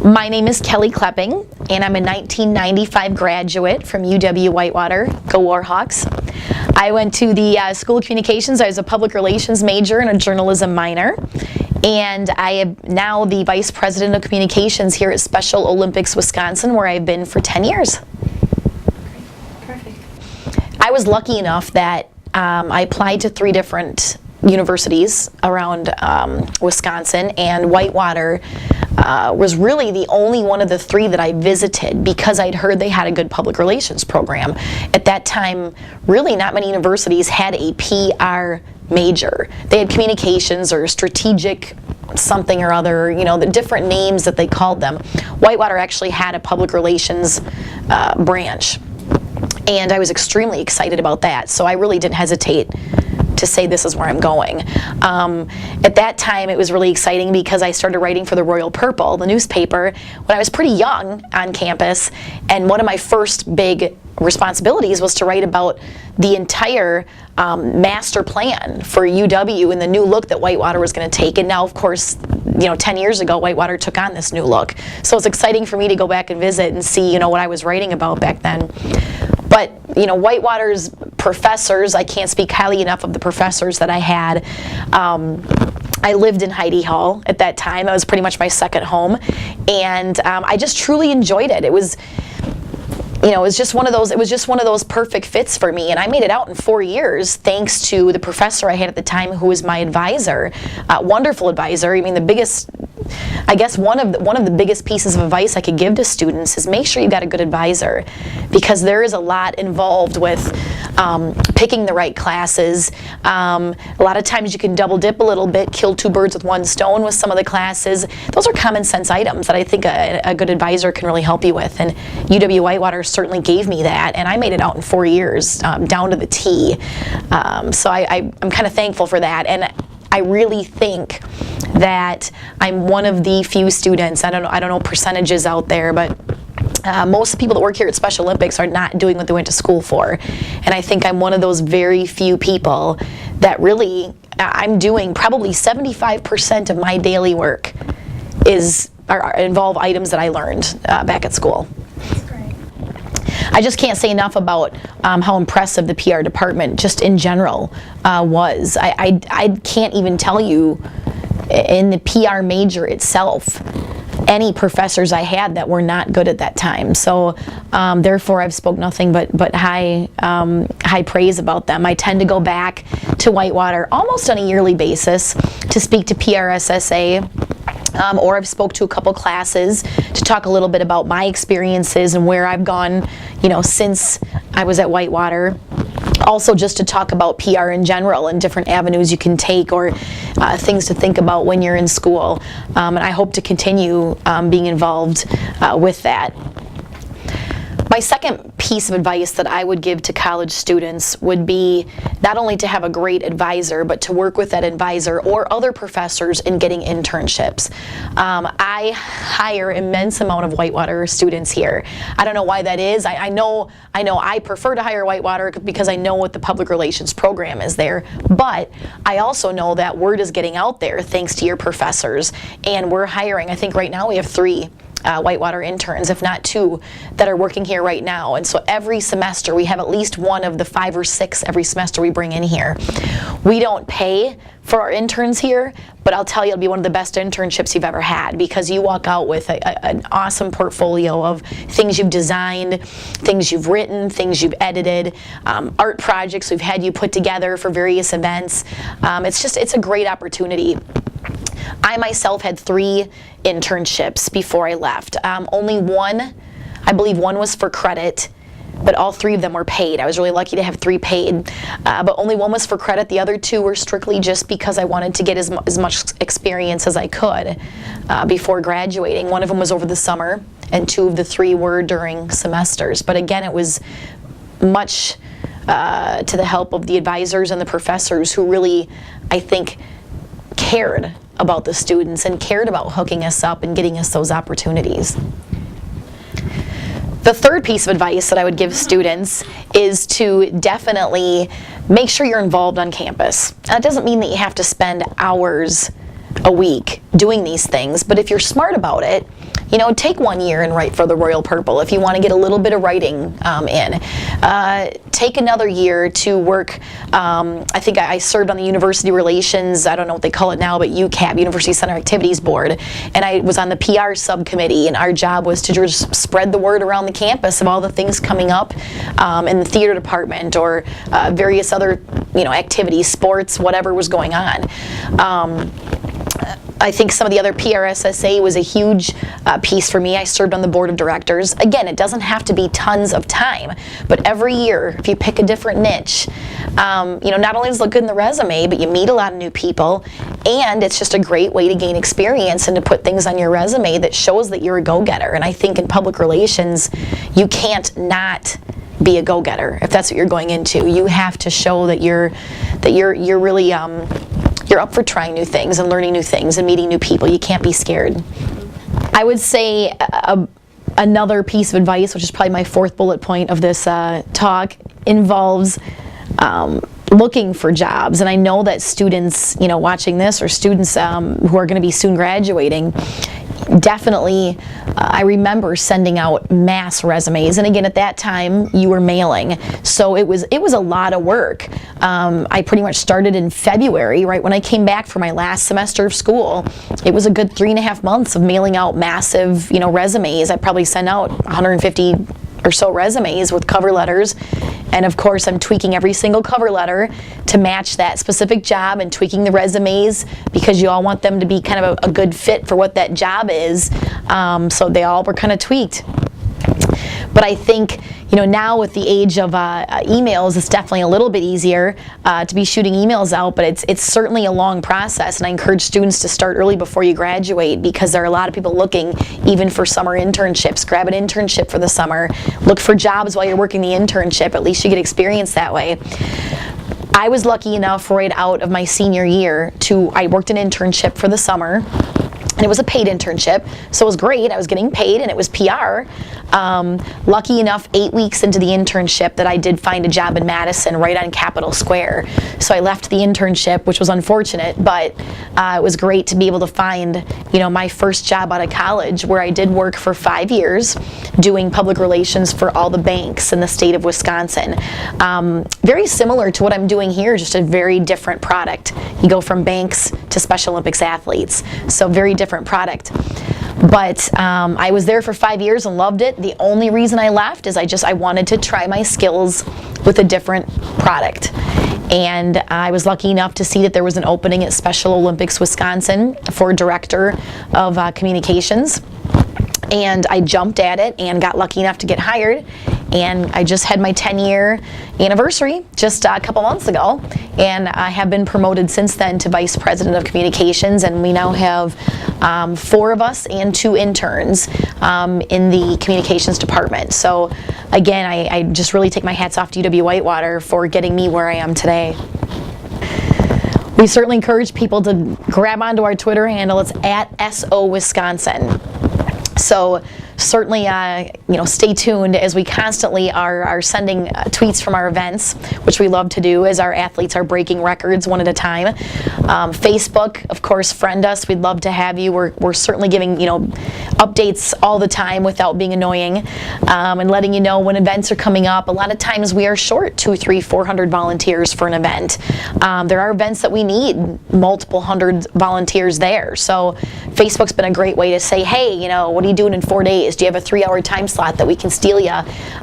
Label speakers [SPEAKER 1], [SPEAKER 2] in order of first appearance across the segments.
[SPEAKER 1] My name is Kelly Kloepping, and I'm a 1995 graduate from UW-Whitewater. Go Warhawks. I went to the School of Communications. I was a public relations major and a journalism minor. And I am now the Vice President of Communications here at Special Olympics Wisconsin, where I've been for 10 years.
[SPEAKER 2] Perfect.
[SPEAKER 1] I was lucky enough that I applied to 3 different universities around Wisconsin, and Whitewater was really the only one of the 3 that I visited because I'd heard they had a good public relations program. At that time, really not many universities had a PR major. They had communications or strategic something or other, you know, the different names that they called them. Whitewater actually had a public relations branch, and I was extremely excited about that, so I really didn't hesitate to say this is where I'm going. At that time, it was really exciting because I started writing for the Royal Purple, the newspaper, when I was pretty young on campus, and one of my first big responsibilities was to write about the entire master plan for UW and the new look that Whitewater was going to take. And now, of course, you know, 10 years ago, Whitewater took on this new look. So it's exciting for me to go back and visit and see, you know, what I was writing about back then. But, you know, Whitewater's professors, I can't speak highly enough of the professors that I had. I lived in Heide Hall at that time. That was pretty much my second home. And I just truly enjoyed it. It was, you know, it was just one of those perfect fits for me, and I made it out in 4 years thanks to the professor I had at the time, who was my advisor, wonderful advisor. I mean, I guess one of the biggest pieces of advice I could give to students is make sure you got a good advisor, because there is a lot involved with picking the right classes. A lot of times you can double dip a little bit, kill 2 birds with 1 stone with some of the classes. Those are common sense items that I think a good advisor can really help you with, and UW-Whitewater certainly gave me that, and I made it out in 4 years, down to the T. So I'm kind of thankful for that, and I really think that I'm one of the few students, I don't know percentages out there, but most people that work here at Special Olympics are not doing what they went to school for. And I think I'm one of those very few people that really, I'm doing probably 75% of my daily work involve items that I learned back at school. I just can't say enough about how impressive the PR department just in general was. I can't even tell you in the PR major itself any professors I had that were not good at that time. So therefore I've spoke nothing but high praise about them. I tend to go back to Whitewater almost on a yearly basis to speak to PRSSA. Or I've spoke to a couple classes to talk a little bit about my experiences and where I've gone, you know, since I was at Whitewater. Also just to talk about PR in general and different avenues you can take, or things to think about when you're in school. And I hope to continue being involved with that. My second piece of advice that I would give to college students would be not only to have a great advisor, but to work with that advisor or other professors in getting internships. I hire immense amount of Whitewater students here. I don't know why that is. I know I prefer to hire Whitewater because I know what the public relations program is there, but I also know that word is getting out there thanks to your professors, and we're hiring, I think right now we have 3 Whitewater interns, if not 2, that are working here right now. And so every semester we have at least one of the 5 or 6 every semester we bring in here. We don't pay for our interns here, but I'll tell you, it'll be one of the best internships you've ever had, because you walk out with an awesome portfolio of things you've designed, things you've written, things you've edited, art projects we've had you put together for various events. It's a great opportunity. I myself had 3 internships before I left. Only one, I believe one was for credit, but all 3 of them were paid. I was really lucky to have 3 paid, but only one was for credit. The other 2 were strictly just because I wanted to get as much experience as I could before graduating. One of them was over the summer, and 2 of the 3 were during semesters. But again, it was much to the help of the advisors and the professors who really, I think, cared about the students and cared about hooking us up and getting us those opportunities. The third piece of advice that I would give students is to definitely make sure you're involved on campus. That doesn't mean that you have to spend hours a week doing these things, but if you're smart about it, take 1 year and write for the Royal Purple if you want to get a little bit of writing in. Take another year to work. I think I served on the University Relations, I don't know what they call it now, but UCAB, University Center Activities Board, and I was on the PR subcommittee, and our job was to just spread the word around the campus of all the things coming up in the theater department or various other activities, sports, whatever was going on. I think some of the other PRSSA was a huge piece for me. I served on the board of directors. Again, it doesn't have to be tons of time, but every year, if you pick a different niche, not only does it look good in the resume, but you meet a lot of new people, and it's just a great way to gain experience and to put things on your resume that shows that you're a go-getter. And I think in public relations, you can't not be a go-getter if that's what you're going into. You have to show that you're really you're up for trying new things and learning new things and meeting new people. You can't be scared. I would say another piece of advice, which is probably my fourth bullet point of this talk, involves looking for jobs. And I know that students, watching this, or students who are going to be soon graduating, definitely, I remember sending out mass resumes, and again, at that time, you were mailing, so it was a lot of work. I pretty much started in February, right when I came back for my last semester of school. It was a good 3.5 months of mailing out massive, resumes. I probably sent out 150 or so resumes with cover letters, and of course I'm tweaking every single cover letter to match that specific job and tweaking the resumes because you all want them to be kind of a good fit for what that job is, so they all were kind of tweaked. But I think, now with the age of emails, it's definitely a little bit easier to be shooting emails out, but it's certainly a long process, and I encourage students to start early before you graduate because there are a lot of people looking even for summer internships. Grab an internship for the summer. Look for jobs while you're working the internship. At least you get experience that way. I was lucky enough right out of my senior year I worked an internship for the summer. And it was a paid internship, so it was great. I was getting paid, and it was PR. Lucky enough, 8 weeks into the internship that I did find a job in Madison right on Capitol Square. So I left the internship, which was unfortunate, but it was great to be able to find, my first job out of college, where I did work for 5 years doing public relations for all the banks in the state of Wisconsin. Very similar to what I'm doing here, just a very different product. You go from banks to Special Olympics athletes, so very different product. But I was there for 5 years and loved it. The only reason I left is I wanted to try my skills with a different product. And I was lucky enough to see that there was an opening at Special Olympics Wisconsin for Director of Communications. And I jumped at it and got lucky enough to get hired. And I just had my 10-year anniversary just a couple months ago, and I have been promoted since then to Vice President of Communications, and we now have 4 of us and 2 interns in the communications department. So again, I just really take my hats off to UW-Whitewater for getting me where I am today. We certainly encourage people to grab onto our Twitter handle. It's @SOWisconsin. So certainly, stay tuned as we constantly are sending tweets from our events, which we love to do as our athletes are breaking records one at a time. Facebook, of course, friend us. We'd love to have you. We're certainly giving updates all the time without being annoying, and letting you know when events are coming up. A lot of times we are short 200, 300, 400 volunteers for an event. There are events that we need multiple hundred volunteers there. So Facebook's been a great way to say, hey, what are you doing in 4 days? Do you have a 3-hour time slot that we can steal you,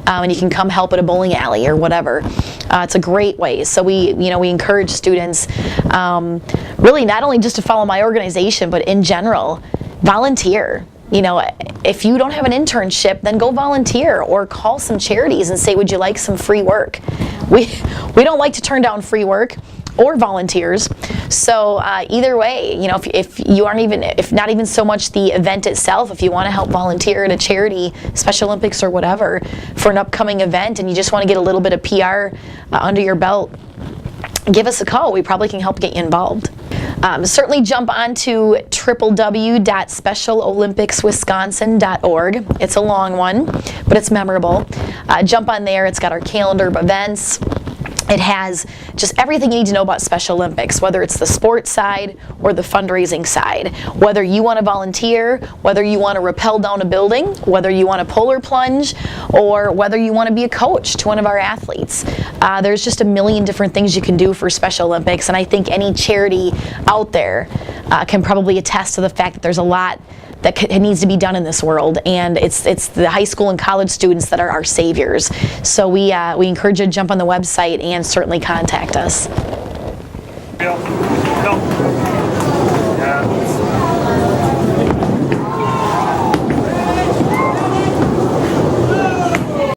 [SPEAKER 1] and you can come help at a bowling alley or whatever? It's a great way. So we encourage students, really not only just to follow my organization, but in general, volunteer. If you don't have an internship, then go volunteer or call some charities and say, would you like some free work? We don't like to turn down free work or volunteers. So either way, if you aren't even, if not even so much the event itself, if you want to help volunteer at a charity, Special Olympics or whatever, for an upcoming event, and you just want to get a little bit of PR under your belt, give us a call. We probably can help get you involved. Certainly jump on to www.specialolympicswisconsin.org. It's a long one, but it's memorable. Jump on there. It's got our calendar of events. It has just everything you need to know about Special Olympics, whether it's the sports side or the fundraising side. Whether you want to volunteer, whether you want to rappel down a building, whether you want to polar plunge, or whether you want to be a coach to one of our athletes. There's just a million different things you can do for Special Olympics, and I think any charity out there can probably attest to the fact that there's a lot that needs to be done in this world, and it's the high school and college students that are our saviors. So we encourage you to jump on the website and certainly contact us.